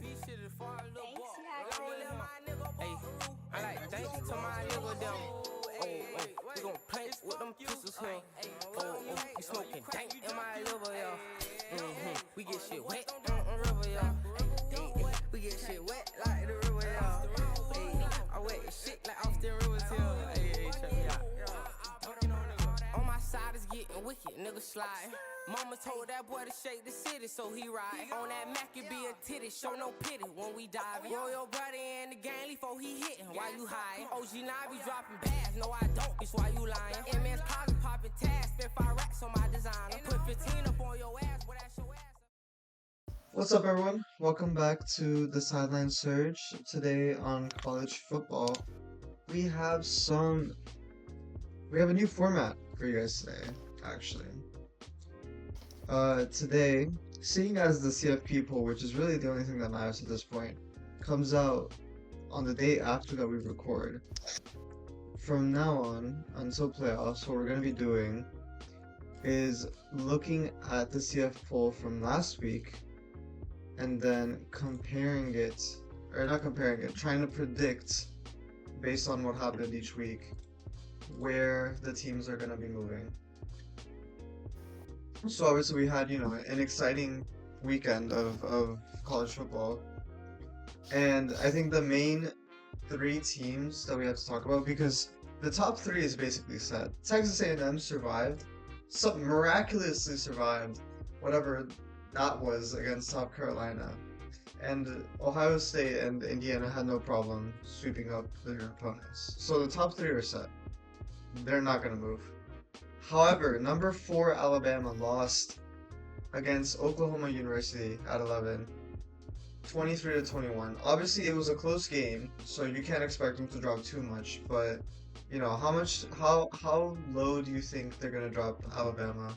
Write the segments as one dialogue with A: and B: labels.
A: Hey, I like thank you to my nigga them. We gon' play with them pistols here. We smoking dank in my liver, yeah. We get shit wet on river, yeah. We get shit wet like the river, yeah. I wet shit like Austin Rivers, yeah. Hey, check me out. On my side is getting wicked, nigga sliding. Mama told that boy to shake the city, so he ride. On that Mac, it be a titty, show no pity when we diving. Roll your brother in the gang before he hitting, why you hiding? OG now be dropping bags, no I don't, bitch, why you lying? MS closet popping tags, spent 5 racks on my designer. Put 15 up on your ass, but that's your ass.
B: What's up, everyone? Welcome back to the Sideline Surge. Today on college football, we have a new format for you guys today, actually. Today, seeing as the CFP poll, which is really the only thing that matters at this point, comes out on the day after that we record. From now on, until playoffs, what we're going to be doing is looking at the CF poll from last week and then comparing it, or not comparing it, trying to predict based on what happened each week where the teams are going to be moving. So obviously we had, an exciting weekend of college football. And I think the main 3 teams that we have to talk about, because the top 3 is basically set. Texas A&M survived, miraculously survived whatever that was against South Carolina. And Ohio State and Indiana had no problem sweeping up their opponents. So the top 3 are set. They're not going to move. However, number 4 Alabama lost against Oklahoma University at 11, 23-21. Obviously, it was a close game, so you can't expect them to drop too much. But how low do you think they're going to drop Alabama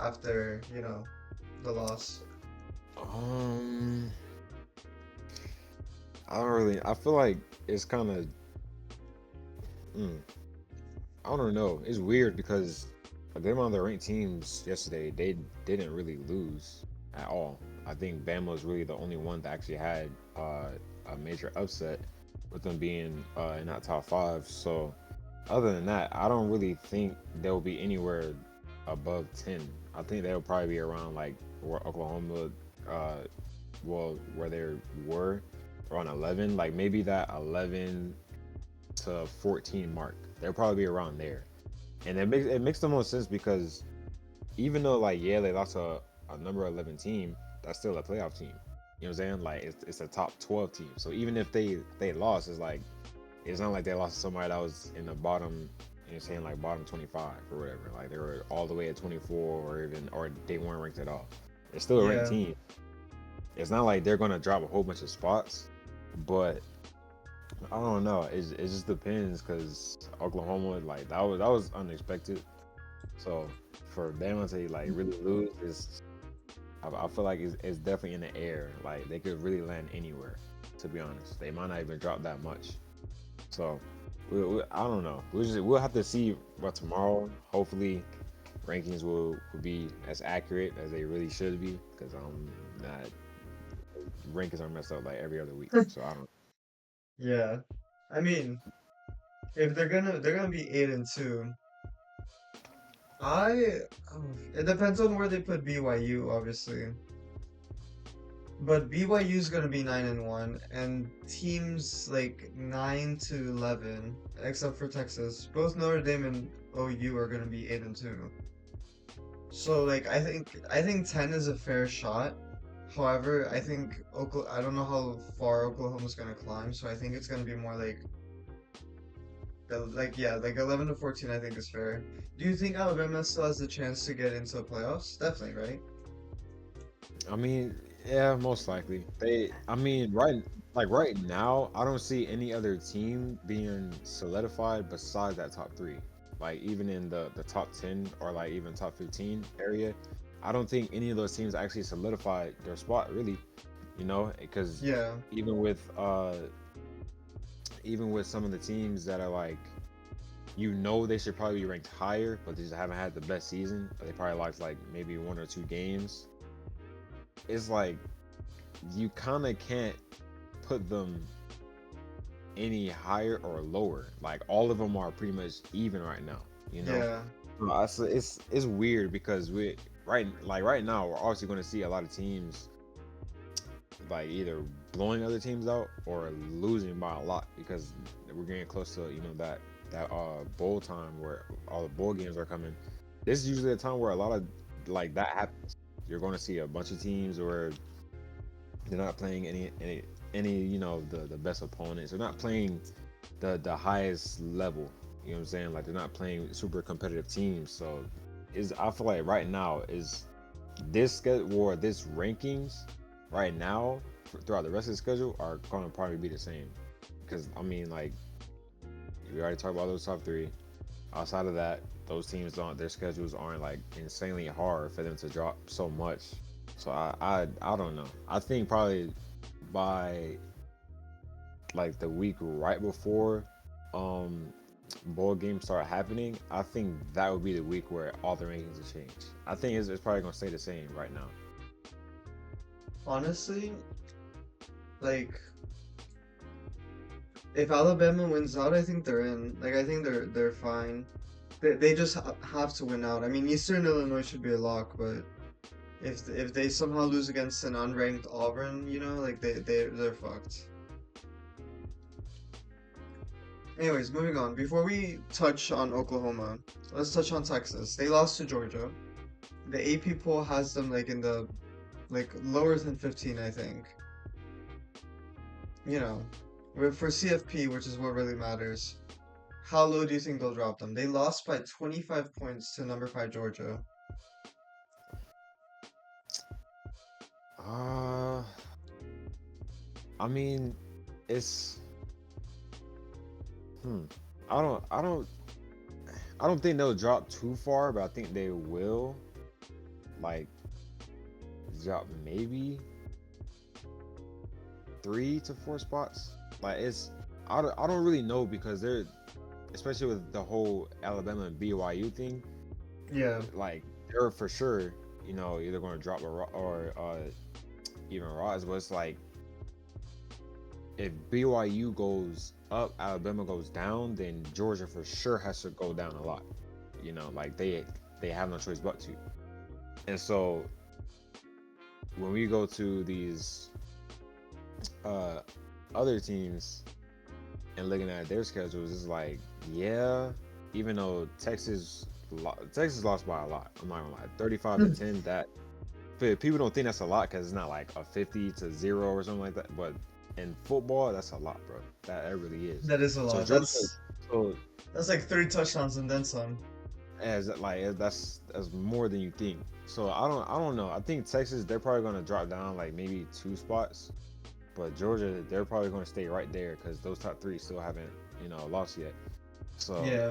B: after the loss?
C: I feel like it's kind of, I don't know. It's weird because them on the ranked teams yesterday, they didn't really lose at all. I think Bama was really the only one that actually had a major upset, with them being in that top 5. So other than that, I don't really think they'll be anywhere above 10. I think they'll probably be around like where Oklahoma, where they were around 11, like maybe that 11 to 14 mark. They'll probably be around there, and it makes the most sense because even though they lost a number 11 team, that's still a playoff team. You know what I'm saying? Like it's a top 12 team. So even if they lost, it's not like they lost to somebody that was in the bottom. You're saying like bottom 25 or whatever. Like they were all the way at 24 or they weren't ranked at all. It's still a ranked team. It's not like they're gonna drop a whole bunch of spots, but I don't know. It just depends because Oklahoma, that was unexpected. So for Bama to really lose, I feel like it's definitely in the air. Like they could really land anywhere. To be honest, they might not even drop that much. So I don't know. We'll have to see what tomorrow. Hopefully, rankings will be as accurate as they really should be because not rankings are messed up like every other week. So I don't.
B: Yeah, I mean, if they're gonna be 8-2, it depends on where they put BYU, obviously. But BYU's gonna be 9-1, and teams like 9-11, except for Texas, both Notre Dame and OU are gonna be 8-2. So I think 10 is a fair shot. However, I think I don't know how far Oklahoma's gonna climb, so I think it's gonna be more like 11 to 14. I think is fair. Do you think Alabama still has the chance to get into the playoffs? Definitely, right?
C: I mean, yeah, most likely. Right now, I don't see any other team being solidified besides that top 3. Like even in the top 10 or even top 15 area, I don't think any of those teams actually solidified their spot really, because even with some of the teams that are they should probably be ranked higher, but they just haven't had the best season, but they probably lost maybe 1 or 2 games. It's you kind of can't put them any higher or lower. Like all of them are pretty much even right now. You know,
B: Yeah.
C: it's weird because right now we're obviously going to see a lot of teams like either blowing other teams out or losing by a lot because we're getting close to that bowl time where all the bowl games are coming. This is usually a time where a lot of like that happens. You're going to see a bunch of teams where they're not playing any the best opponents. They're not playing the highest level. You know what I'm saying? Like they're not playing super competitive teams. So is I feel like right now is this schedule or this rankings right now throughout the rest of the schedule are going to probably be the same. Because I mean, like we already talked about those top three. Outside of that, those teams don't their schedules aren't like insanely hard for them to drop so much. So I don't know. I think probably by like the week right before um bowl games start happening, I think that would be the week where all the rankings will change. I think it's probably gonna stay the same right now.
B: Honestly, like if Alabama wins out, I think they're in. Like I think they're fine. They just have to win out. I mean, Eastern Illinois should be a lock, but if they somehow lose against an unranked Auburn, like they're fucked. Anyways, moving on. Before we touch on Oklahoma, let's touch on Texas. They lost to Georgia. The AP poll has them like in the like lower than 15, I think. You know, for CFP, which is what really matters. How low do you think they'll drop them? They lost by 25 points to number 5 Georgia.
C: Uh, I mean, it's hmm. I don't I don't I don't think they'll drop too far, but I think they will like drop maybe 3 to 4 spots. Like I don't really know because they're especially with the whole Alabama and BYU thing.
B: Yeah.
C: Like they're for sure either going to drop or even rise. But it's like if BYU goes up, Alabama goes down, then Georgia for sure has to go down a lot. Like they have no choice but to. And so when we go to these uh other teams and looking at their schedules, it's like, yeah, even though Texas lost by a lot. I'm not gonna lie, 35-10. That people don't think that's a lot because it's not like a 50-0 or something like that. But in football, that's a lot, bro. That really is.
B: That is a
C: So
B: lot.
C: Georgia,
B: That's
C: so
B: that's like 3 touchdowns and then some.
C: that's more than you think. So I don't know. I think Texas they're probably gonna drop down like maybe 2 spots, but Georgia they're probably gonna stay right there because those top three still haven't lost yet. So
B: Yeah.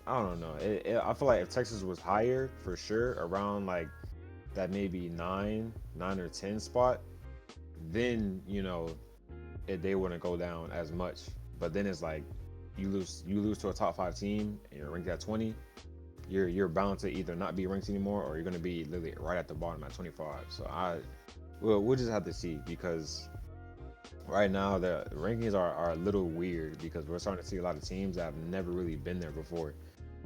C: I don't know. I feel like if Texas was higher for sure, around like that maybe 9 or 10 spot, then they wouldn't go down as much. But then it's like you lose to a top 5 team and you're ranked at 20. You're bound to either not be ranked anymore or you're gonna be literally right at the bottom at 25. So we'll just have to see because right now the rankings are a little weird because we're starting to see a lot of teams that have never really been there before.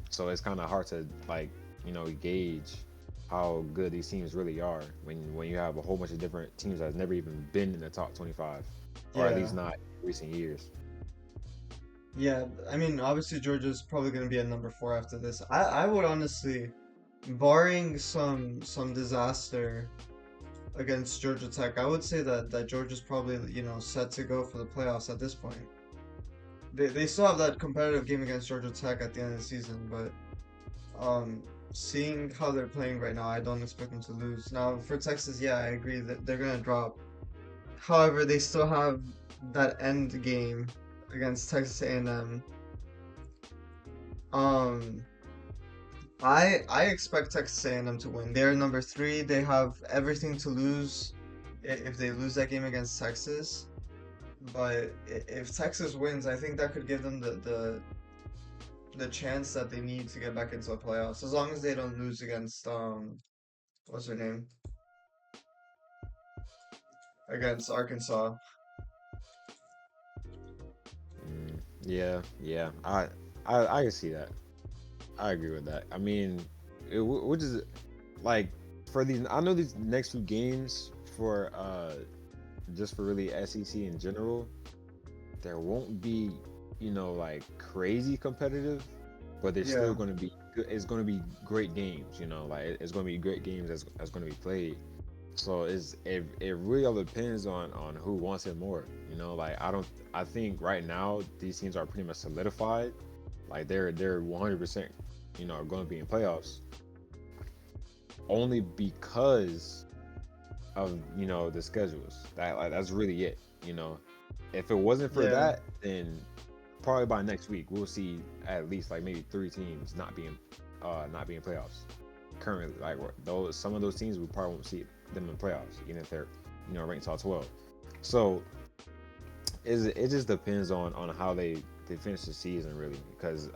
C: So it's kind of hard to gauge how good these teams really are when you have a whole bunch of different teams that's never even been in the top 25, or at
B: Yeah.
C: least not in recent years.
B: Yeah, I mean, obviously Georgia's probably going to be at number 4 after this. I would honestly, barring some disaster against Georgia Tech, I would say that Georgia's probably, set to go for the playoffs at this point. They still have that competitive game against Georgia Tech at the end of the season, but seeing how they're playing right now, I don't expect them to lose. Now, for Texas, yeah, I agree that they're going to drop. However, they still have that end game against Texas A&M. Um, I expect Texas A&M to win. They're number 3. They have everything to lose if they lose that game against Texas. But if Texas wins, I think that could give them the chance that they need to get back into the playoffs. As long as they don't lose against what's her name? against Arkansas.
C: Yeah. I can see that. I agree with that. I mean, which is like for these. I know these next few games for just for really SEC in general, there won't be, like crazy competitive, but there's still
B: Yeah,
C: going to be it's going to be great games, like it's going to be great games that's going to be played. So it really all depends on who wants it more, like I think right now these teams are pretty much solidified, like they're 100%, going to be in playoffs only because of the schedules. That's really it. If it wasn't for
B: yeah,
C: that, then probably by next week we'll see at least like maybe three teams not being playoffs. Currently, like those some of those teams we probably won't see them in playoffs, even if they're ranked top 12. So it just depends on how they finish the season really, because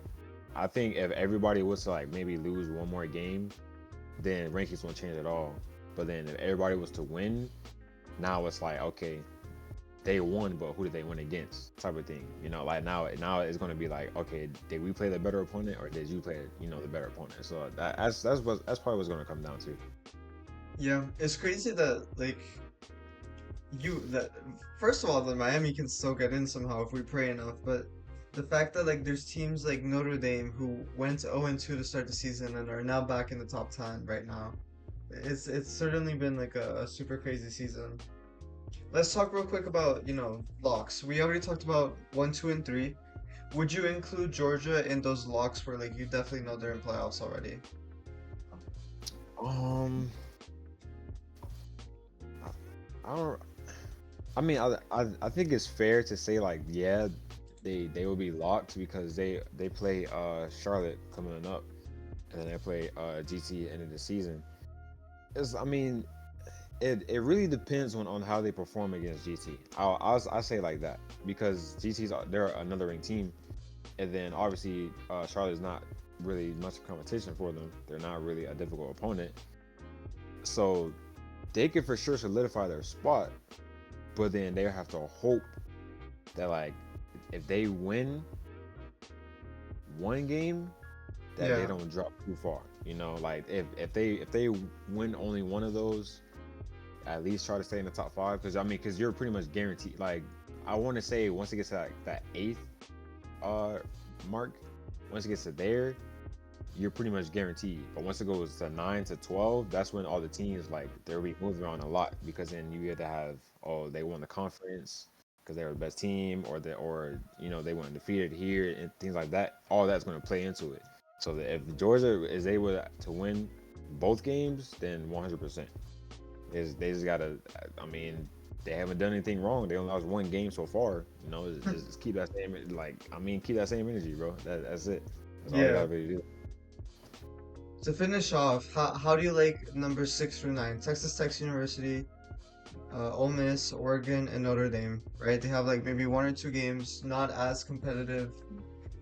C: I think if everybody was to like maybe lose one more game, then rankings won't change at all. But then if everybody was to win, now it's like okay, they won, but who did they win against? Type of thing. Like now it's gonna be like, okay, did we play the better opponent or did you play, the better opponent? So that's probably what's gonna come down to.
B: yeah. It's crazy that like that first of all, the Miami can still get in somehow if we pray enough, but the fact that like there's teams like Notre Dame who went 0-2 to start the season and are now back in the top 10 right now. It's certainly been like a super crazy season. Let's talk real quick about, locks. We already talked about 1, 2, and 3. Would you include Georgia in those locks where like you definitely know they're in playoffs already?
C: Um, I don't. I mean, I think it's fair to say like, yeah, they will be locked because they play Charlotte coming up, and then they play GT end of the season. I mean, it really depends on how they perform against GT. I'll say like that because they're another ranked team, and then obviously Charlotte is not really much competition for them. They're not really a difficult opponent, so they can for sure solidify their spot. But then they have to hope that like if they win one game, that they
B: Yeah,
C: don't drop too far. Like if they win only one of those, at least try to stay in the top five. Because you're pretty much guaranteed. Like I want to say once it gets to like that eighth uh mark, once it gets to there, you're pretty much guaranteed. But once it goes to 9 to 12, that's when all the teams like they'll be moving around a lot because then you either have they won the conference because they were the best team, or they went undefeated here and things like that. All that's going to play into it. So that if Georgia is able to win both games, then 100%. They just gotta. I mean, they haven't done anything wrong. They only lost one game so far. Just keep that same keep that same energy, bro. That's it. That's all they
B: yeah.
C: gotta really do.
B: To finish off, how do you like number 6 through 9? Texas Tech University, Ole Miss, Oregon, and Notre Dame, right? They have like maybe one or two games, not as competitive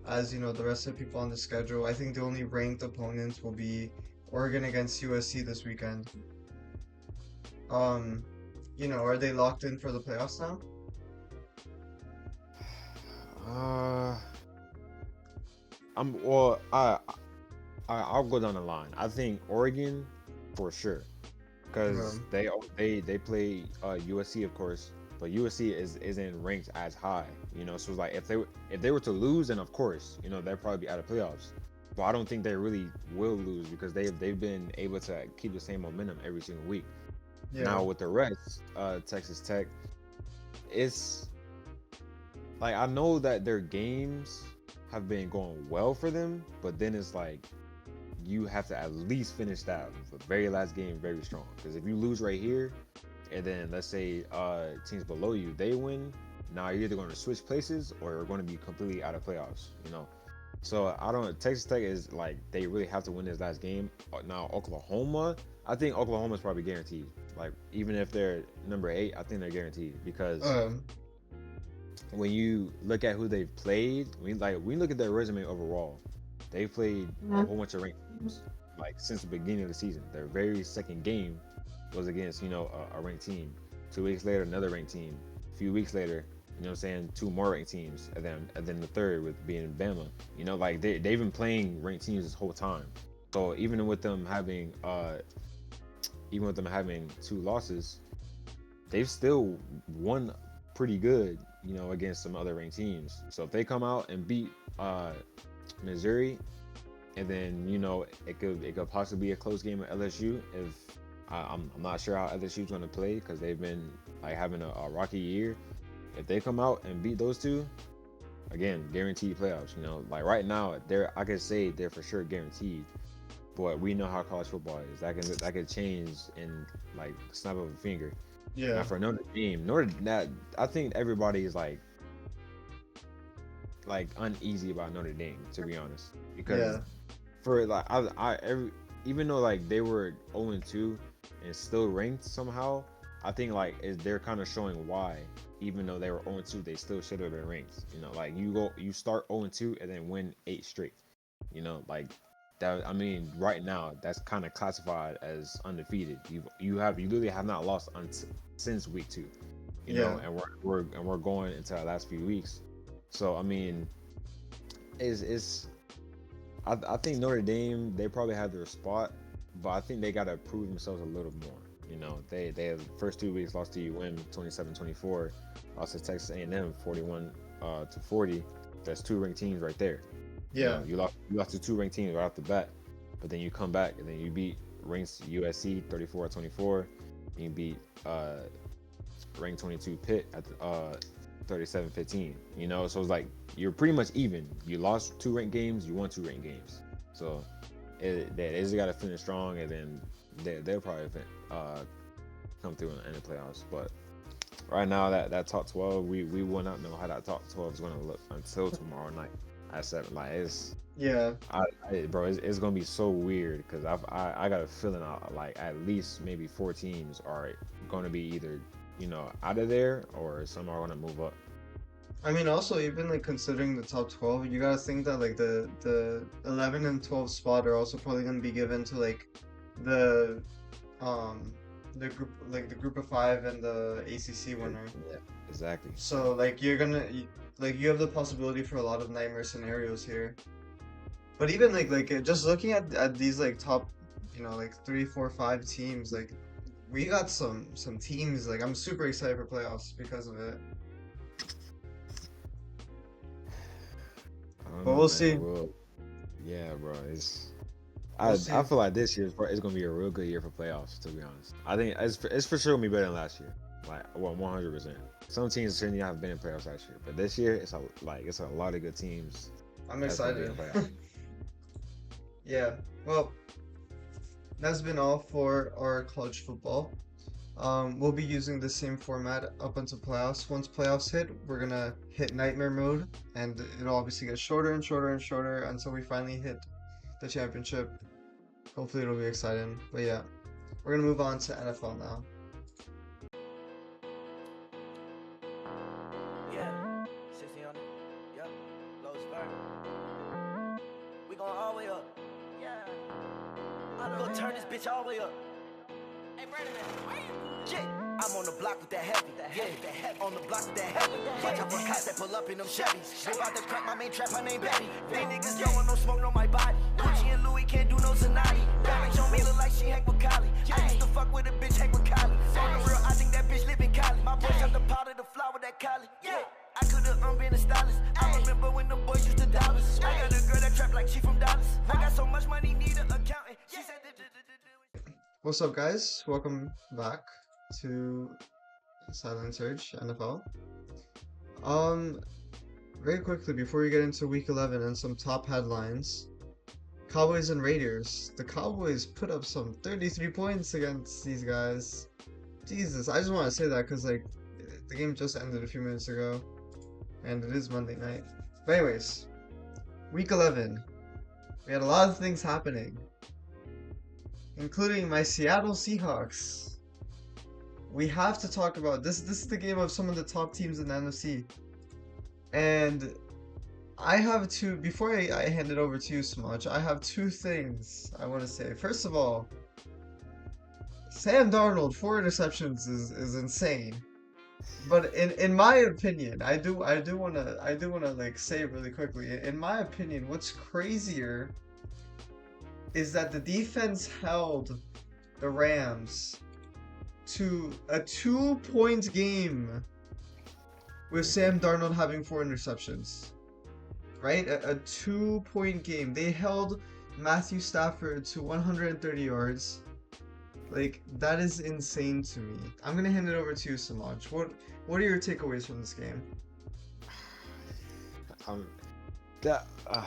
B: as the rest of the people on the schedule. I think the only ranked opponents will be Oregon against USC this weekend. Um, are they locked in for the playoffs now?
C: Uh, I'm well. I'll go down the line. I think Oregon for sure because
B: Um,
C: they play USC of course, but USC isn't ranked as high. So it's like if they were to lose, then of course they'd probably be out of playoffs. But I don't think they really will lose because they've been able to keep the same momentum every single week.
B: yeah,
C: Now with the rest, Texas Tech, it's like I know that their games have been going well for them, but then it's like you have to at least finish that the very last game very strong. Because if you lose right here, and then let's say teams below you they win, now you're either going to switch places or you're going to be completely out of playoffs. So I don't. Texas Tech is like they really have to win this last game. Now Oklahoma, I think Oklahoma is probably guaranteed. Like even if they're number 8, I think they're guaranteed because
B: um,
C: when you look at who they've played, we look at their resume overall, they played a whole bunch of ranked teams like since the beginning of the season. Their very second game was against a ranked team. 2 weeks later, another ranked team. A few weeks later, you know what I'm saying, two more ranked teams, and then the third with being Bama. You know, like they've been playing ranked teams this whole time. So even with them having two losses, they've still won pretty good, you know, against some other ranked teams. So if they come out and beat Missouri, and then, you know, it could possibly be a close game with LSU. If I'm not sure how LSU's going to play because they've been like having a rocky year. If they come out and beat those two, again, guaranteed playoffs. You know, like right now, I could say they're for sure guaranteed. But we know how college football is. That can change in like the snap of a finger.
B: Yeah.
C: Now for Notre Dame, I think everybody is like uneasy about Notre Dame, to be honest, because for like even though like they were 0-2 and still ranked somehow, I think like they're kind of showing why, even though they were 0-2, they still should have been ranked. You know, like you start 0-2 and then win 8 straight. You know, like that. I mean, right now that's kind of classified as undefeated. You literally have not lost since week 2. You know, and we're going into our last few weeks. So I mean, I think Notre Dame, they probably have their spot, but I think they gotta prove themselves a little more. You know, they have the first 2 weeks lost to UM 27-24, lost to Texas A&M 41-40. That's 2 ranked teams right there.
B: Yeah.
C: You lost to 2 ranked teams right off the bat, but then you come back and then you beat ranked USC 34-24. And you beat ranked 22 Pitt at 37-15. You know, so it's like you're pretty much even. You lost 2 ranked games, you won 2 ranked games. So they just got to finish strong, and then they'll probably come through in the playoffs. But right now, that top 12, we will not know how that top 12 is going to look until tomorrow night at 7. Like it's bro, it's going to be so weird because I got a feeling like at least maybe 4 teams are going to be either, you know, out of there or some are going to move up.
B: I mean, also even like considering the top 12, you gotta think that like the 11 and 12 spot are also probably gonna be given to like the group of 5 and the ACC winner.
C: Yeah, exactly.
B: So like you have the possibility for a lot of nightmare scenarios here. But even like just looking at these like top, you know, like 3, 4, 5 teams, like we got some teams, like I'm super excited for playoffs because of it. But we'll see.
C: Yeah, bro. I feel like this year is gonna be a real good year for playoffs. To be honest, I think it's for sure gonna be better than last year. Like 100%. Some teams shouldn't even have been in playoffs last year, but this year it's a lot of good teams.
B: I'm excited. Yeah. Well, that's been all for our college football. We'll be using the same format up until playoffs. Once playoffs hit, we're gonna hit nightmare mode, and it'll obviously get shorter and shorter and shorter until we finally hit the championship. Hopefully it'll be exciting. But yeah, we're gonna move on to NFL now.
A: Yeah, 60 on it. Yep, low spur. We going all the way up. Yeah. I'm gonna turn this bitch all the way up. Hey, Brandon, I'm on the block with that heavy, on the block with that heavy. Watch out for cops that pull up in them Chevys. They about to crack my main trap, her name Betty. They niggas don't want no smoke on my body. Gucci and Louis can't do no Zanati. Bad bitch on me look like she hang with Kylie. I used to fuck with a bitch, hang with Kylie. On the real, I think that bitch live in Cali. My boy shot the powder, the flower, that Kylie. Yeah, I could've been a stylist. I remember when the boys used to dollars. I got a girl that trap like she from Dallas. I got so much money, need an accountant. She said
B: What's up, guys? Welcome back to Sideline Surge NFL. Very quickly before we get into Week 11 and some top headlines, Cowboys and Raiders. The Cowboys put up some 33 points against these guys. Jesus, I just want to say that because like the game just ended a few minutes ago, and it is Monday night. But anyways, Week 11, we had a lot of things happening, including my Seattle Seahawks. We have to talk about this. This is the game of some of the top teams in the NFC. And I have two, before I hand it over to you, Smudge, I have 2 things I want to say. First of all, Sam Darnold, 4 interceptions is insane. But in my opinion, I do wanna like say it really quickly. In my opinion, what's crazier is that the defense held the Rams to a 2 point game with Sam Darnold having 4 interceptions. Right? A 2 point game. They held Matthew Stafford to 130 yards. Like, that is insane to me. I'm gonna hand it over to you, Samaj. What are your takeaways from this game?
C: Um, that I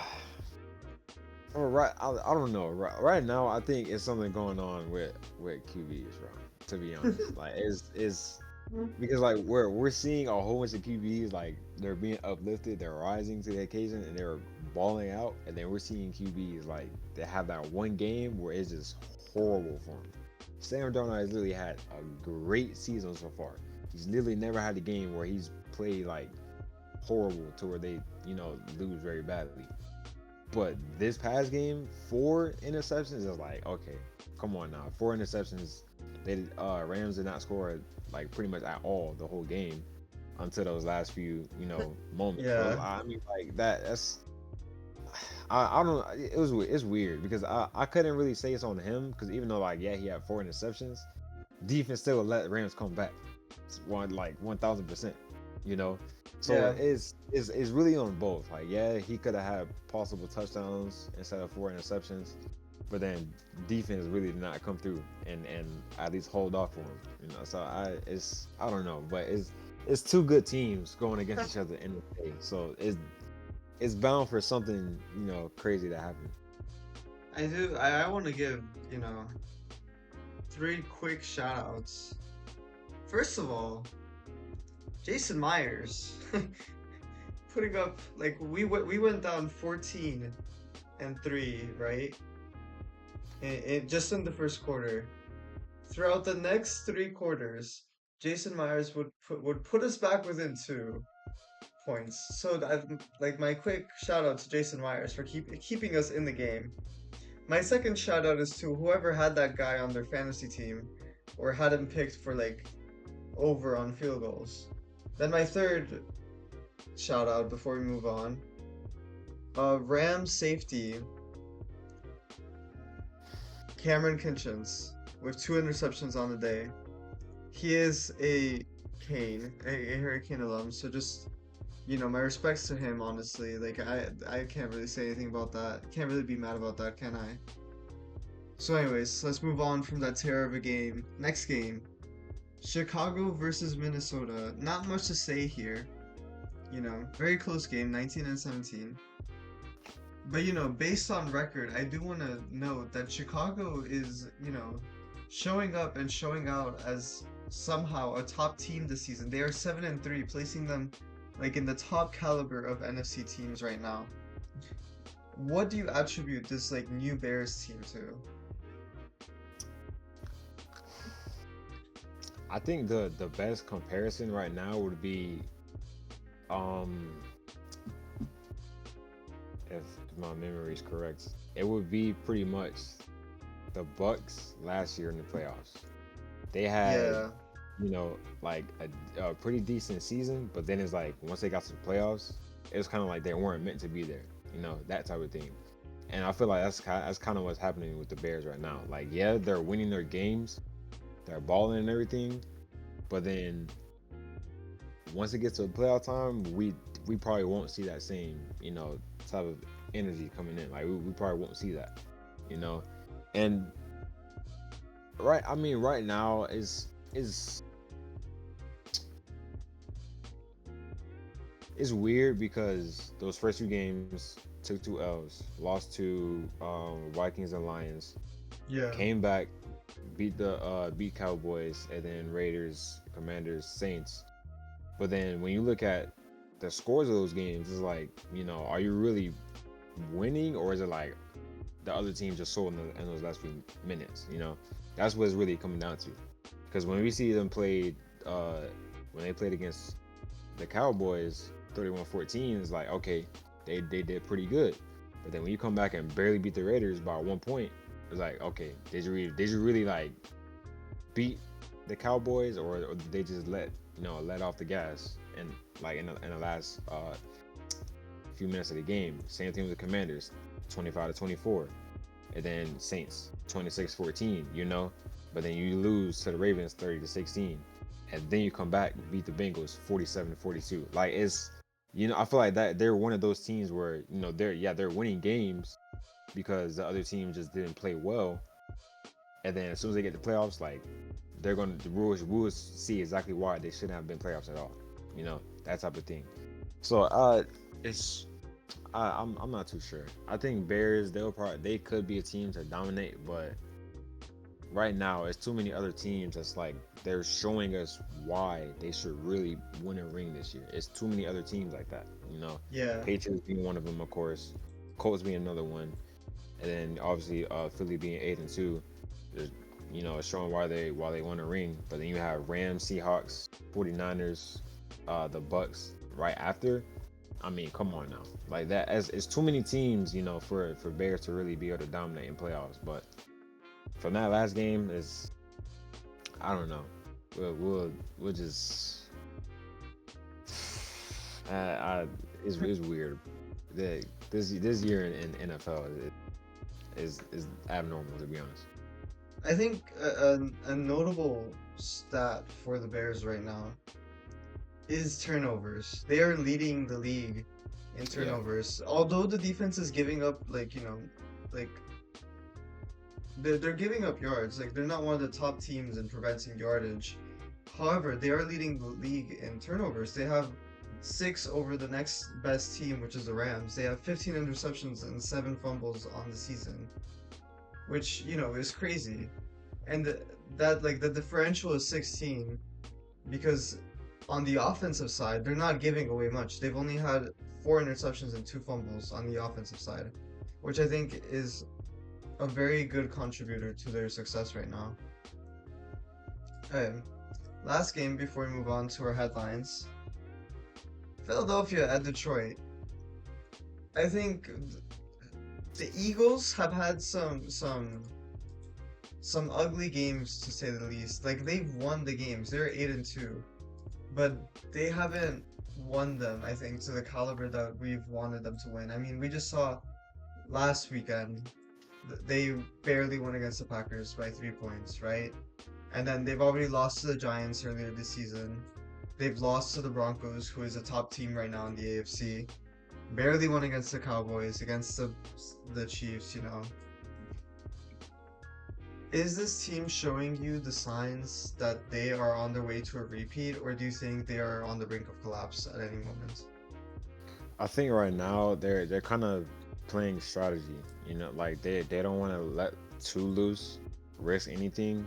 C: don't know. Right now, I think it's something going on with QBs, bro. To be honest, like it's because like we're seeing a whole bunch of QBs like they're being uplifted, they're rising to the occasion, and they're balling out, and then we're seeing QBs like they have that one game where it's just horrible for them. Sam Darnold has literally had a great season so far. He's literally never had a game where he's played like horrible to where they, lose very badly. But this past game, 4 interceptions is like, okay, come on now. 4 interceptions. They Rams did not score like pretty much at all the whole game until those last few, moments.
B: Yeah.
C: So, I mean, like that's I don't. It's weird because I couldn't really say it's on him because even though like he had 4 interceptions, defense still let Rams come back. It's 1,000%. So
B: Yeah.
C: it's really on both. Like he could have had possible touchdowns instead of 4 interceptions, but then defense really did not come through and at least hold off for him. So I don't know, but it's two good teams going against each other in the day. So it's bound for something, crazy to happen.
B: I want to give, 3 quick shout outs. First of all, Jason Myers putting up like we went down 14-3, right? Just in the first quarter. Throughout the next 3 quarters, Jason Myers would put us back within 2 points. So like my quick shout out to Jason Myers for keeping us in the game. My second shout out is to whoever had that guy on their fantasy team or had him picked for like over on field goals. Then my third shout out before we move on. Rams safety Cameron Kinchins with 2 interceptions on the day. He is a Hurricane alum, so just my respects to him, honestly. Like I can't really say anything about that. Can't really be mad about that, can I? So anyways, let's move on from that terror of a game. Next game. Chicago versus Minnesota. Not much to say here. Very close game, 19-17. But based on record, I do want to note that Chicago is, showing up and showing out as somehow a top team this season. They are 7-3, placing them like in the top caliber of NFC teams right now. What do you attribute this like new Bears team to?
C: I think the best comparison right now would be, if my memory is correct, it would be pretty much the Bucks last year in the playoffs. They had, like a pretty decent season, but then it's like once they got to the playoffs, it was kind of like they weren't meant to be there, that type of thing. And I feel like that's kind of what's happening with the Bears right now. Like, they're winning their games, they're balling and everything, but then once it gets to playoff time, we probably won't see that same, type of energy coming in. Like we probably won't see that, And right now is it's weird because those first 2 games took 2 L's, lost to Vikings and Lions.
B: Yeah.
C: Came back, beat Cowboys, and then Raiders, Commanders, Saints. But then when you look at the scores of those games, it's like, are you really winning, or is it like the other team just sold in those last few minutes? That's what it's really coming down to. Because when we see them play, when they played against the Cowboys, 31-14, it's like, okay, they did pretty good. But then when you come back and barely beat the Raiders by 1 point, it's like, okay, did you really like beat the Cowboys, or did they just let off the gas and like in the last few minutes of the game? Same thing with the Commanders, 25-24, and then Saints 26-14. But then you lose to the Ravens 30-16, and then you come back and beat the Bengals 47-42. Like I feel like that they're one of those teams where they're winning games because the other team just didn't play well, and then as soon as they get the playoffs, like we'll see exactly why they shouldn't have been playoffs at all. That type of thing. So it's I'm not too sure. I think Bears they could be a team to dominate, but right now it's too many other teams that's like they're showing us why they should really win a ring this year. It's too many other teams like that.
B: Yeah.
C: Patriots being one of them, of course. Colts being another one, and then obviously Philly being 8-2. It's showing why they won a ring. But then you have Rams, Seahawks, 49ers, the Bucks right after. I mean, come on now, like that. It's too many teams, for Bears to really be able to dominate in playoffs. But from that last game, I don't know. We'll just it's weird. This year in NFL is abnormal, to be honest.
B: I think a notable stat for the Bears right now is turnovers. They are leading the league in turnovers. Yeah. Although the defense is giving up, like they're giving up yards. Like they're not one of the top teams in preventing yardage. However, they are leading the league in turnovers. They have 6 over the next best team, which is the Rams. They have 15 interceptions and 7 fumbles on the season, which is crazy. And that like the differential is 16 because on the offensive side they're not giving away much. They've only had 4 interceptions and 2 fumbles on the offensive side, which I think is a very good contributor to their success right now. Okay, last game before we move on to our headlines. Philadelphia at Detroit. I think the Eagles have had some ugly games, to say the least. Like they've won the games. They're 8-2. But they haven't won them, I think, to the caliber that we've wanted them to win. I mean, we just saw last weekend they barely won against the Packers by 3 points, right? And then they've already lost to the Giants earlier this season. They've lost to the Broncos, who is a top team right now in the AFC. Barely won against the Cowboys, against the Chiefs, Is this team showing you the signs that they are on their way to a repeat, or do you think they are on the brink of collapse at any moment?
C: I think right now they're kind of playing strategy. Like they don't want to let too loose, risk anything,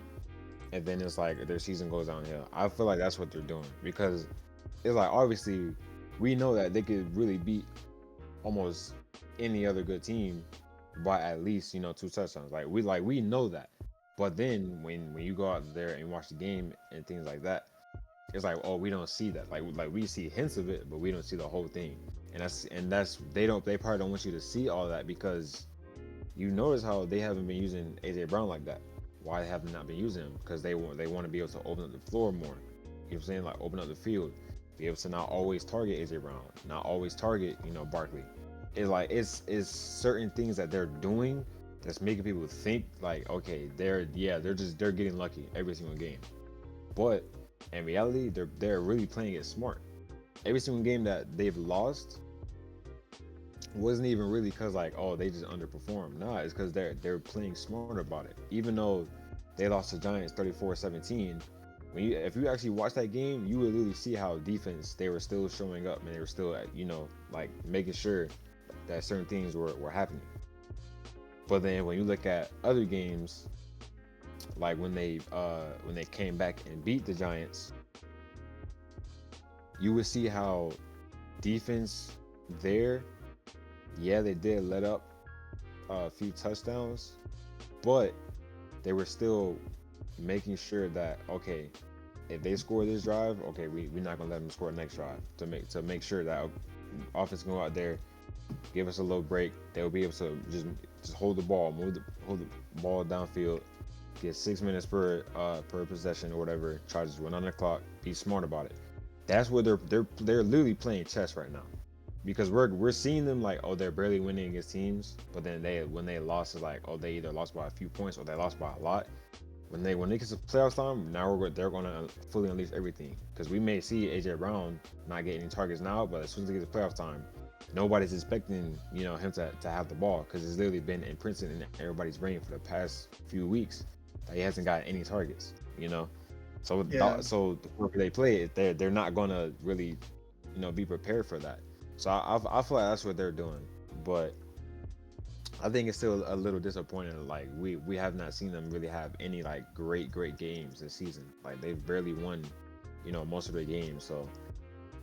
C: and then it's like their season goes downhill. I feel like that's what they're doing because it's like obviously we know that they could really beat almost any other good team by at least 2 touchdowns. Like we know that. But then when you go out there and watch the game and things like that, it's like, oh, we don't see that. Like we see hints of it, but we don't see the whole thing. And that's they probably don't want you to see all that because you notice how they haven't been using AJ Brown like that. Why have they not been using him? Because they want to be able to open up the floor more. You know what I'm saying? Like open up the field, be able to not always target AJ Brown, not always target Barkley. It's like it's certain things that they're doing that's making people think like, okay, they're getting lucky every single game. But in reality, they're really playing it smart. Every single game that they've lost wasn't even really because like, oh, they just underperformed. Nah, it's because they're playing smart about it. Even though they lost to Giants 34-17, if you actually watch that game, you would really see how defense they were still showing up and they were still like making sure that certain things were happening. But then when you look at other games, like when they came back and beat the Giants, you would see how defense there, they did let up a few touchdowns, but they were still making sure that, okay, if they score this drive, okay, we're not gonna let them score the next drive to make sure that offense can go out there, give us a little break. They'll be able to just hold the ball, hold the ball downfield, get 6 minutes per possession or whatever. Try to just run on the clock. Be smart about it. That's where they're literally playing chess right now, because we're seeing them like, oh, they're barely winning against teams, but then when they lost, it's like, oh, they either lost by a few points or they lost by a lot. When it gets to playoff time, now they're gonna fully unleash everything, because we may see AJ Brown not get any targets now, but as soon as it gets to playoff time, nobody's expecting him to have the ball, because it's literally been imprinted in everybody's brain for the past few weeks that he hasn't got any targets. So
B: Yeah.
C: so the way they play it, they're not gonna really be prepared for that. So I feel like that's what they're doing, but I think it's still a little disappointing. Like we have not seen them really have any like great games this season. Like they've barely won, most of their games. So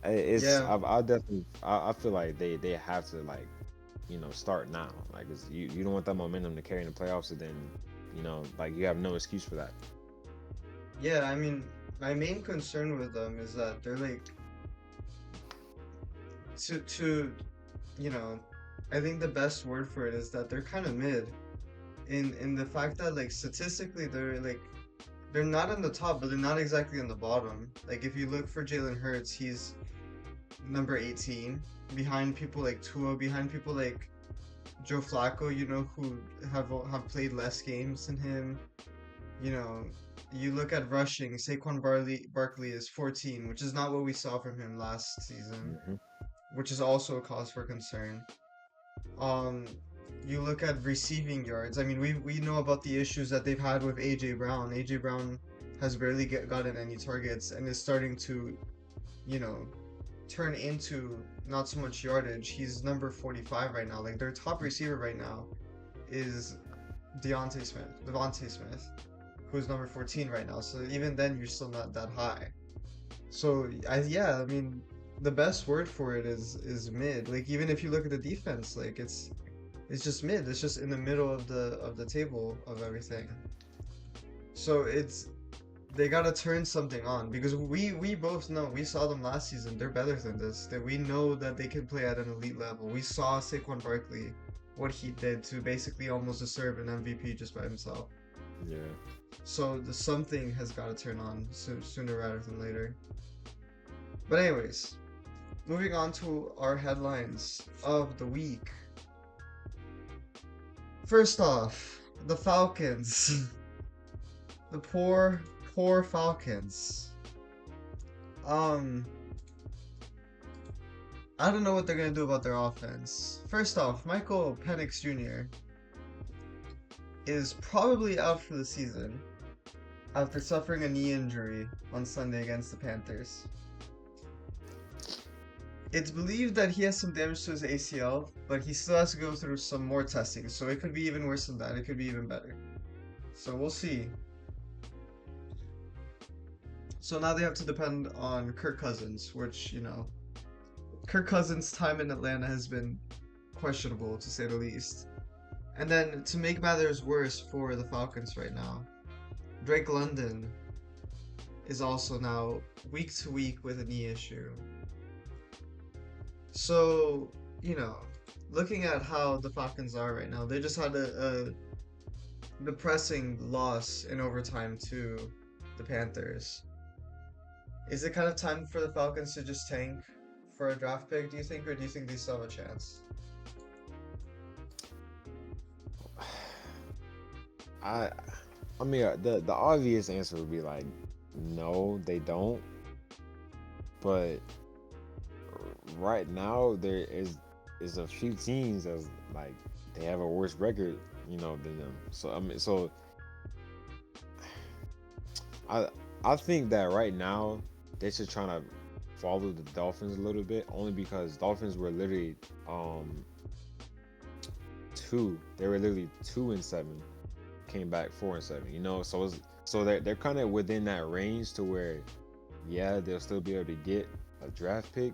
C: it's
B: Yeah.
C: I definitely I feel like they have to like start now. Like you don't want that momentum to carry in the playoffs, and then like you have no excuse for that.
B: Yeah, I mean, my main concern with them is that they're like to you know, I think the best word for it is that they're kind of mid in the fact that like statistically they're not on the top, but they're not exactly on the bottom. Like if you look for Jalen Hurts, he's number 18 behind people like Tua, behind people like Joe Flacco, who have played less games than him. You know, you look at rushing, Barkley is 14, which is not what we saw from him last season,
C: Hmm.
B: which is also a cause for concern. Um, you look at receiving yards. I mean, we know about the issues that they've had with AJ Brown. AJ Brown has barely gotten any targets and is starting to, you know, turn into not so much yardage. He's number 45 right now. Like their top receiver right now is Devontae Smith, who's number 14 right now. So even then, you're still not that high. So yeah, I mean, the best word for it is mid. Like even if you look at the defense, like it's just mid. It's just in the middle of the table of everything. So they gotta turn something on because we both know we saw them last season. They're better than this. That we know that they can play at an elite level. We saw Saquon Barkley, what he did to basically almost deserve an MVP just by himself.
C: Yeah.
B: So something has got to turn on sooner rather than later. But anyways, moving on to our headlines of the week. First off, the Falcons. The poor Falcons. Um, I don't know what they're gonna do about their offense. First off, Michael Penix Jr. is probably out for the season after suffering a knee injury on Sunday against the Panthers. It's believed that he has some damage to his ACL, but he still has to go through some more testing, so it could be even worse than that. It could be even better. So we'll see. So now they have to depend on Kirk Cousins, which, Kirk Cousins' time in Atlanta has been questionable, to say the least. And then to make matters worse for the Falcons right now, Drake London is also now week to week with a knee issue. So, looking at how the Falcons are right now, they just had a depressing loss in overtime to the Panthers. Is it kind of time for the Falcons to just tank for a draft pick, do you think, or do you think they still have a chance?
C: I I mean, the obvious answer would be like, no, they don't. But right now, there is a few teams that's like they have a worse record, than them. So I mean, so I I think that right now they should try to follow the Dolphins a little bit, only because Dolphins were literally they were literally 2-7, came back 4-7. So they're kind of within that range to where, yeah, they'll still be able to get a draft pick,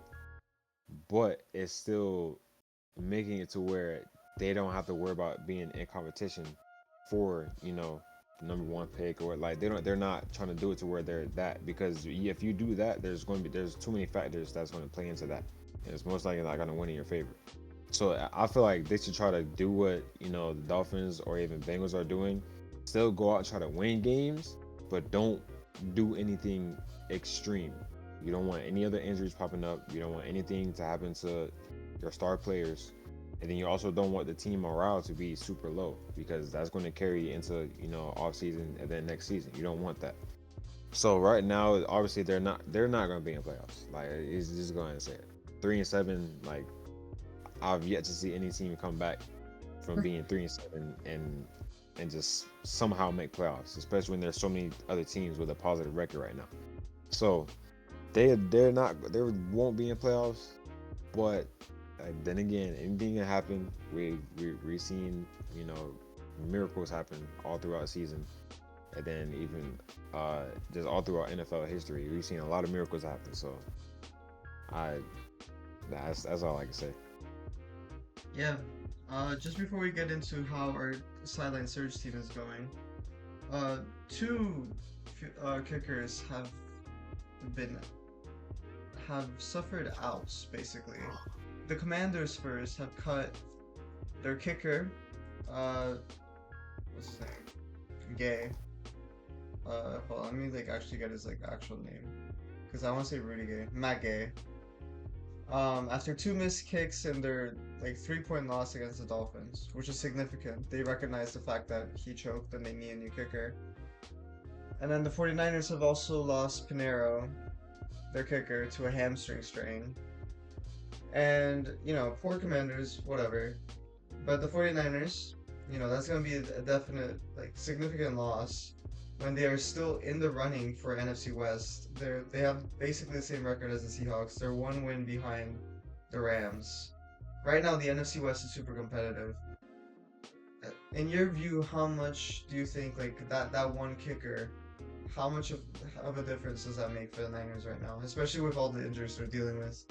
C: but it's still making it to where they don't have to worry about being in competition for the number one pick, or like they're not trying to do it to where they're that, because if you do that, there's too many factors that's going to play into that, and it's most likely not going to win in your favor. So I feel like they should try to do what the Dolphins or even Bengals are doing, still go out and try to win games, but don't do anything extreme. You don't want any other injuries popping up. You don't want anything to happen to your star players. And then you also don't want the team morale to be super low, because that's going to carry into, off season and then next season. You don't want that. So right now, obviously they're not going to be in playoffs. Like, it's just going to say it. 3-7, like, I've yet to see any team come back from being 3-7 and just somehow make playoffs, especially when there's so many other teams with a positive record right now. So they won't be in playoffs, but then again, anything can happen. We've seen, miracles happen all throughout the season, and then even just all throughout NFL history, we've seen a lot of miracles happen. So that's all I can say.
B: Yeah. Just before we get into how our Sideline Surge team is going, two kickers have suffered outs, basically. The Commanders first have cut their kicker, what's his name? Gay. Hold on, let me actually get his actual name, because I want to say Rudy Gay, Matt Gay. After 2 missed kicks in their 3-point loss against the Dolphins, which is significant. They recognize the fact that he choked and they need a new kicker. And then the 49ers have also lost Pinero, their kicker, to a hamstring strain. And, poor Commanders, whatever. But the 49ers, that's going to be a definite, significant loss when they are still in the running for NFC West. They have basically the same record as the Seahawks. They're 1 win behind the Rams. Right now, the NFC West is super competitive. In your view, how much do you think that one kicker, how much of a difference does that make for the Niners right now, especially with all the injuries they're dealing with?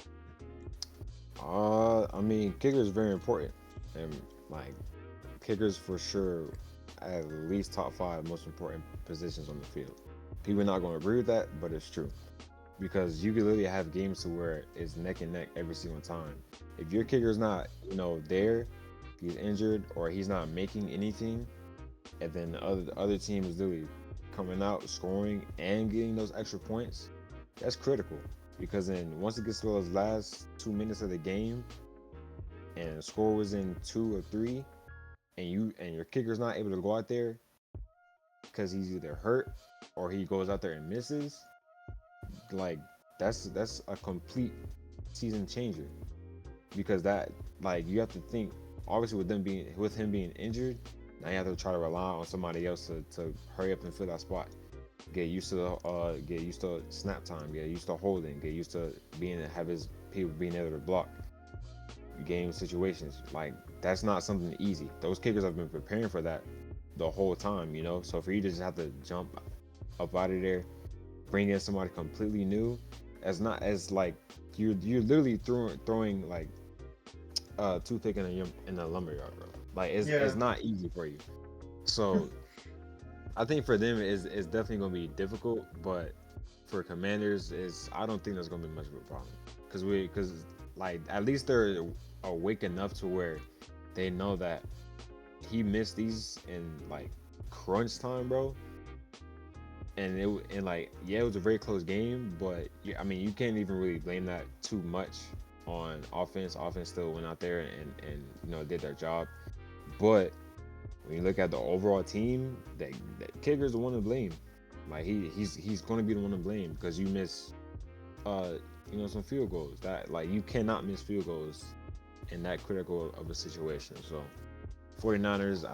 C: I mean, kicker is very important, and kickers for sure, at least top 5 most important positions on the field. People are not going to agree with that, but it's true, because you can literally have games to where it's neck and neck every single time. If your kicker's not, there, he's injured or he's not making anything, and then the other team is literally coming out, scoring, and getting those extra points, that's critical. Because then once it gets to those last 2 minutes of the game, and the score was in 2 or 3, and your kicker's not able to go out there because he's either hurt or he goes out there and misses, that's a complete season changer. Because that, you have to think, obviously with him being injured, now you have to try to rely on somebody else to hurry up and fill that spot. Get used to snap time, get used to holding, get used to have his people being able to block game situations. That's not something easy. Those kickers have been preparing for that the whole time, So for you to just have to jump up out of there, bring in somebody completely new, you're literally throwing toothpick in a lumberyard, bro. It's not easy for you. So I think for them it's definitely gonna be difficult, but for Commanders I don't think there's gonna be much of a problem, because at least they're awake enough to where they know that he missed these in crunch time, bro. And it was a very close game, but I mean, you can't even really blame that too much on offense. Offense still went out there and did their job. But when you look at the overall team, that kicker's the one to blame. He's going to be the one to blame, because you miss some field goals. That you cannot miss field goals in that critical of a situation. So 49ers,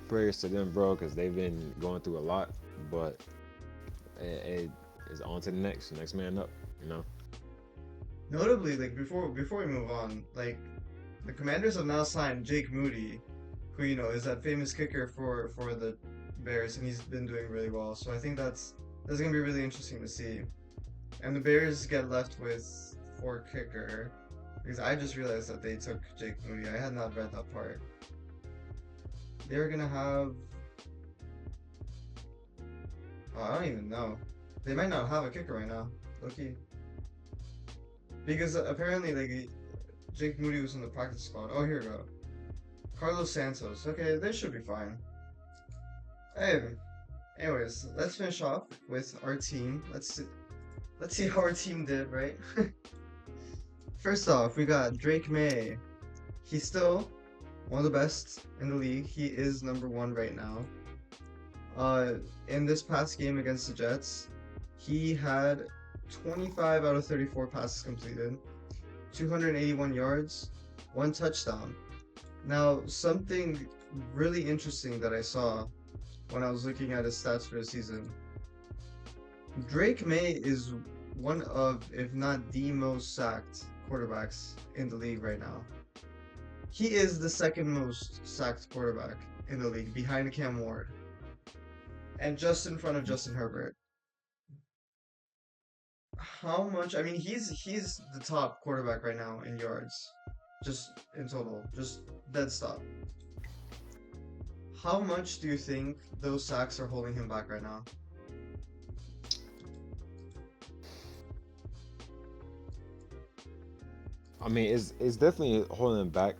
C: prayers to them, bro, because they've been going through a lot. But it is on to the next man up,
B: Notably, before we move on, the Commanders have now signed Jake Moody, who is that famous kicker for the Bears, and he's been doing really well. So I think that's gonna be really interesting to see. And the Bears get left with 4 kicker, because I just realized that they took Jake Moody. I had not read that part. They're gonna have, I don't even know. They might not have a kicker right now. Low-key. Because apparently, Jake Moody was in the practice squad. Oh, here we go. Carlos Santos. Okay, they should be fine. Hey, anyways, let's finish off with our team. Let's see how our team did, right? First off, we got Drake May. He's still one of the best in the league. He is number one right now. Uh, in this past game against the Jets, he had 25 out of 34 passes completed, 281 yards, one touchdown. Now, something really interesting that I saw when I was looking at his stats for the season. Drake May is one of, if not the most sacked quarterbacks in the league right now. He is the second most sacked quarterback in the league, behind Cam Ward, and just in front of Justin Herbert. How much? I mean, he's the top quarterback right now in yards, just in total, just dead stop. How much do you think those sacks are holding him back right now?
C: I mean, it's definitely holding him back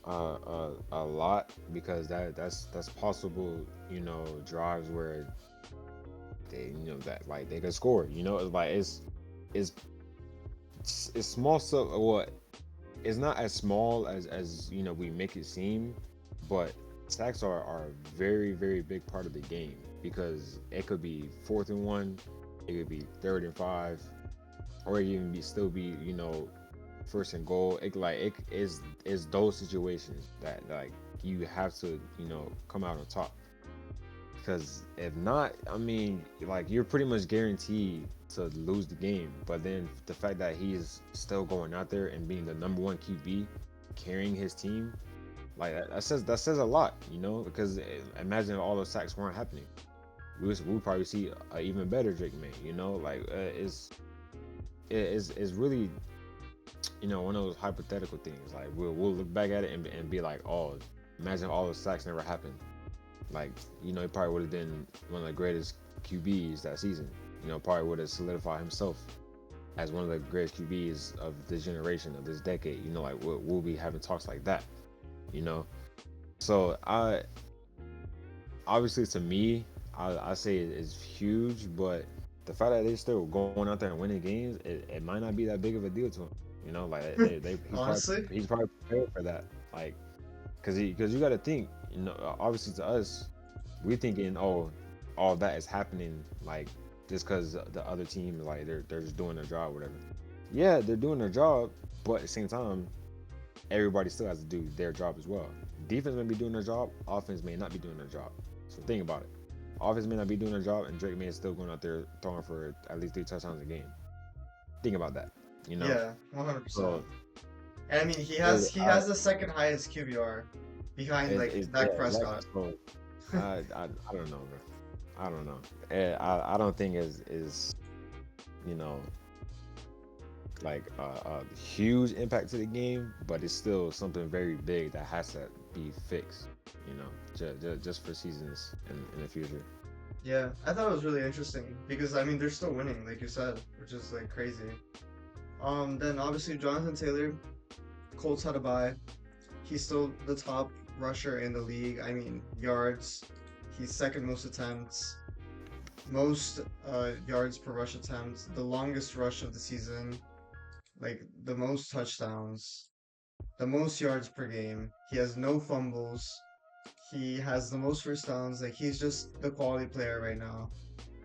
C: a lot because that's possible. You know, drives where they that like they could score. You know, it's like it's it's small stuff. What it's not as small as we make it seem, but sacks are a very big part of the game because it could be 4th and 1, it could be 3rd and 5, or it even still be 1st and goal. It is those situations that like you have to come out on top. Because if not, I mean, like you're pretty much guaranteed to lose the game. But then the fact that he is still going out there and being the number one QB, carrying his team, like that says a lot, Because imagine if all those sacks weren't happening, we'll probably see an even better Drake May. Like it's really one of those hypothetical things. Like we'll look back at it and be like, oh, imagine if all those sacks never happened. Like, he probably would have been one of the greatest QBs that season. Probably would have solidified himself as one of the greatest QBs of this generation, of this decade. Like we'll be having talks like that. So obviously to me, I say it's huge, but the fact that they're still going out there and winning games, it might not be that big of a deal to him. Like
B: Honestly,
C: he's probably prepared for that. Like, because you got to think, obviously to us, we're thinking, oh, all that is happening like just because the other team like they're just doing their job, or whatever. Yeah, they're doing their job, but at the same time, everybody still has to do their job as well. Defense may be doing their job, offense may not be doing their job. So think about it. Offense may not be doing their job, and Drake May is still going out there throwing for at least 3 touchdowns a game. Think about that.
B: yeah, 100%.
C: So
B: And I mean, he has the second highest QBR behind like Dak Prescott.
C: So, I don't know, bro. I don't know. I don't think is you know like a huge impact to the game, but it's still something very big that has to be fixed. Just for seasons in the future.
B: Yeah, I thought it was really interesting because I mean they're still winning, like you said, which is like crazy. Then obviously Jonathan Taylor, Colts had a bye. He's still the top rusher in the league. I mean, yards. He's second most attempts, most yards per rush attempt, the longest rush of the season, like the most touchdowns, the most yards per game. He has no fumbles. He has the most first downs. Like he's just the quality player right now.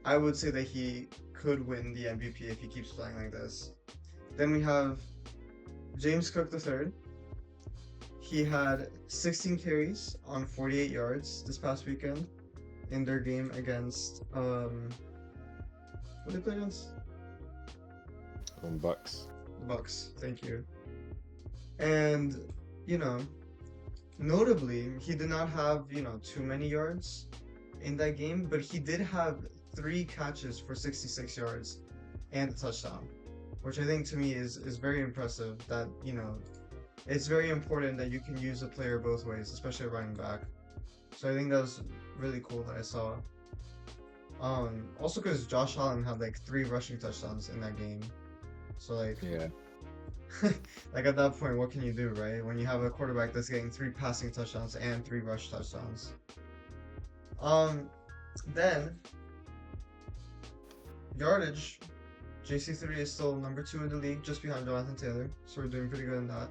B: I would say that he could win the MVP if he keeps playing like this. Then we have James Cook III. He had 16 carries on 48 yards this past weekend in their game against what did they play against?
C: Bucks.
B: The Bucks. Thank you. And you know, notably, he did not have too many yards in that game, but he did have 3 catches for 66 yards and a touchdown, which I think to me is very impressive. That it's very important that you can use a player both ways, especially a running back. So I think that was really cool that I saw. Also because Josh Allen had like 3 rushing touchdowns in that game. So like,
C: Yeah.
B: like at that point, what can you do, right? When you have a quarterback that's getting 3 passing touchdowns and 3 rush touchdowns. Then yardage, JC3 is still number 2 in the league, just behind Jonathan Taylor. So we're doing pretty good in that.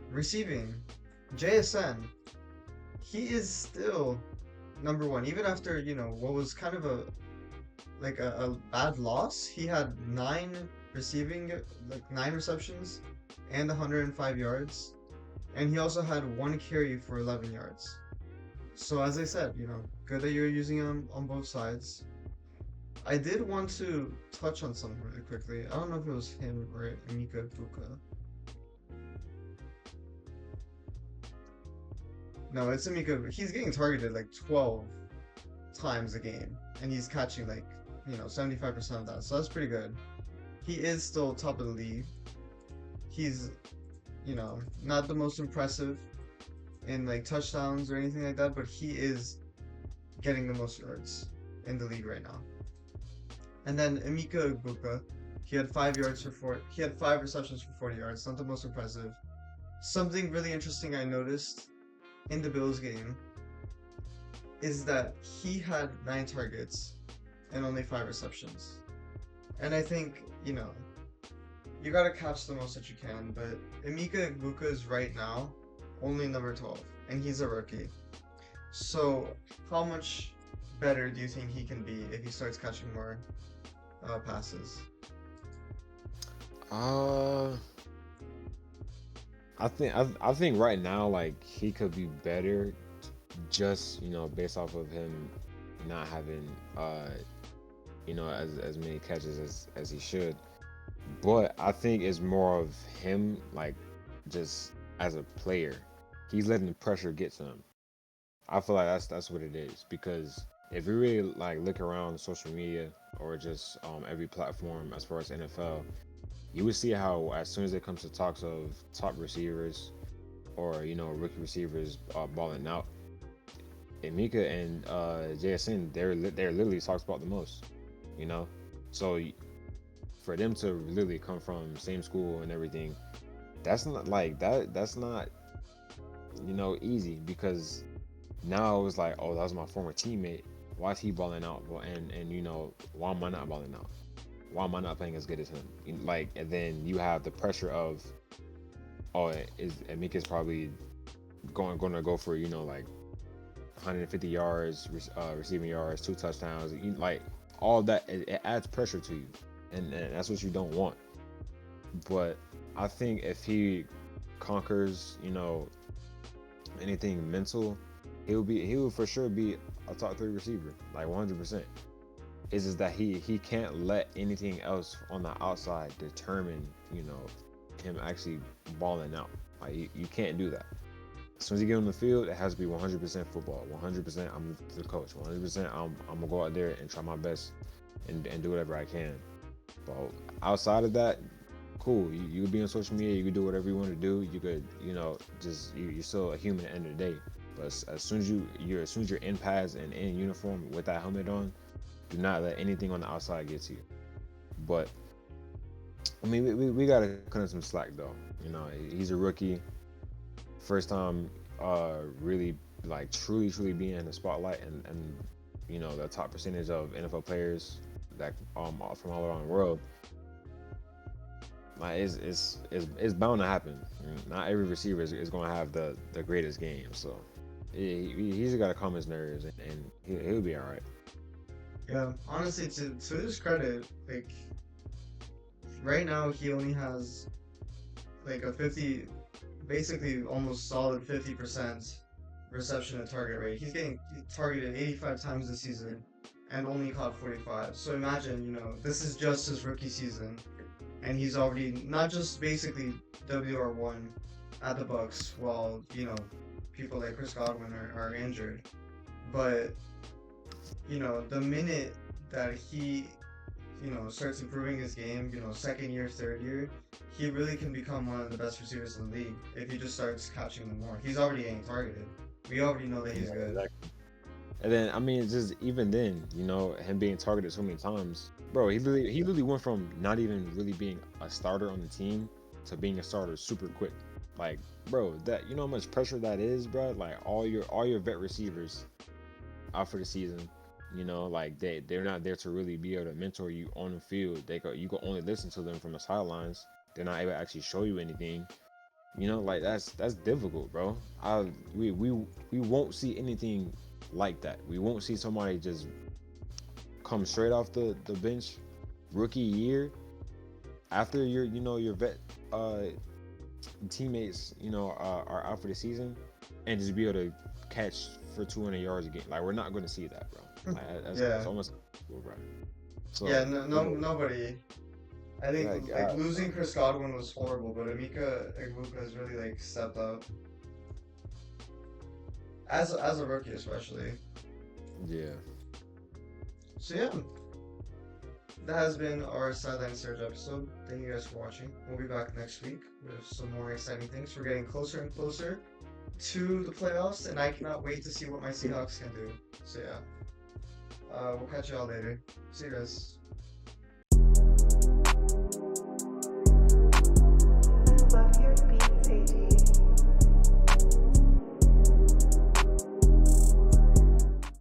B: Receiving, JSN, he is still number 1, even after what was kind of a bad loss. He had 9 receptions and 105 yards, and he also had 1 carry for 11 yards. So as I said, good that you're using him on both sides. I did want to touch on something really quickly. I don't know if it was him or Emeka Buka. No, it's Emeka. He's getting targeted like 12 times a game, and he's catching 75% of that. So that's pretty good. He is still top of the league. He's, not the most impressive in touchdowns or anything like that, but he is getting the most yards in the league right now. And then Emeka Buka, he had 5 receptions for 40 yards. Not the most impressive. Something really interesting I noticed in the Bills game is that he had 9 targets and only 5 receptions. And I think, you gotta catch the most that you can, but Emeka Buka is right now only number 12, and he's a rookie. So how much better do you think he can be if he starts catching more passes?
C: I think right now he could be better, just based off of him not having as many catches as he should. But I think it's more of him just as a player, he's letting the pressure get to him. I feel like that's what it is, because if you really look around social media or just every platform as far as NFL, you would see how as soon as it comes to talks of top receivers or rookie receivers balling out, Emeka and JSN they're literally talked about the most, so for them to literally come from same school and everything, that's not that's not easy, because now it's like, oh, that was my former teammate, why is he balling out? Well, and why am I not balling out? Why am I not playing as good as him? And then you have the pressure of, oh, Emeka's probably going to go for 150 yards, receiving yards, 2 touchdowns, all that. It adds pressure to you, and that's what you don't want. But I think if he conquers anything mental, he will for sure be a top 3 receiver, 100%. It's just that he can't let anything else on the outside determine him actually balling out. You can't do that. As soon as you get on the field, it has to be 100% football. 100% I'm the coach. 100% I'm gonna go out there and try my best and do whatever I can. But outside of that, cool. You could be on social media. You could do whatever you want to do. You could you're still a human at the end of the day. But as soon as you're in pads and in uniform with that helmet on, do not let anything on the outside get to you. But I mean, we gotta cut him some slack though. He's a rookie, first time really truly being in the spotlight, and the top percentage of NFL players that from all around the world. It's bound to happen. Not every receiver is going to have the greatest game, so he's got to calm his nerves, and he'll be all right.
B: Yeah, honestly, to his credit, right now he only has a 50, basically almost solid 50% reception and target rate. He's getting targeted 85 times this season and only caught 45. So imagine, this is just his rookie season, and he's already not just basically WR1 at the Bucks while people like Chris Godwin are injured, but the minute that he starts improving his game, second year, third year, he really can become one of the best receivers in the league if he just starts catching them more. He's already getting targeted. We already know that he's good.
C: Exactly. And then I mean, just even then, him being targeted so many times, bro, he literally went from not even really being a starter on the team to being a starter super quick. Bro, that how much pressure that is, bro. All your vet receivers out for the season. You know, like they're not there to really be able to mentor you on the field. You can only listen to them from the sidelines. They're not able to actually show you anything. You know, like that's difficult, bro. We won't see anything like that. We won't see somebody just come straight off the bench, rookie year, after your vet teammates are out for the season, and just be able to catch for 200 yards a game. Like we're not going to see that, bro. Like, that's almost cool, bro. So
B: Yeah, nobody. I think
C: like
B: losing Chris Godwin was horrible, but Emeka Egbuka has really like stepped up as a rookie, especially.
C: yeah.
B: So yeah, that has been our Sideline Surge episode. Thank you guys for watching. We'll be back next week with some more exciting things. We're getting closer and closer to the playoffs, and I cannot wait to see what my Seahawks can do. So yeah, we'll catch y'all later. See you guys.